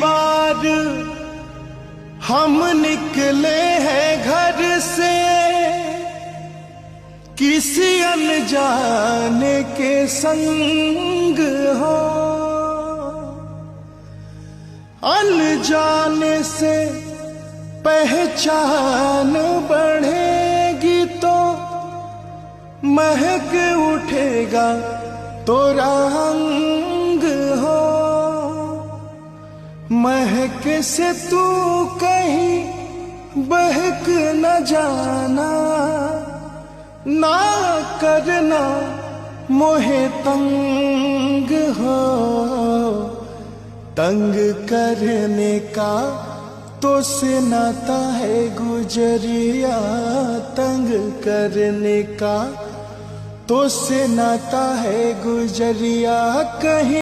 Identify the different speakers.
Speaker 1: बार हम निकले हैं घर से किसी अनजाने के संग हो। अनजाने से पहचान बढ़ेगी तो महक उठेगा तो रंग हो। महक से तू कहीं बहक न जाना, ना करना मोहे तंग हो। तंग करने का तो से नाता है गुजरिया, तंग करने का तो से नाता है गुजरिया। कहीं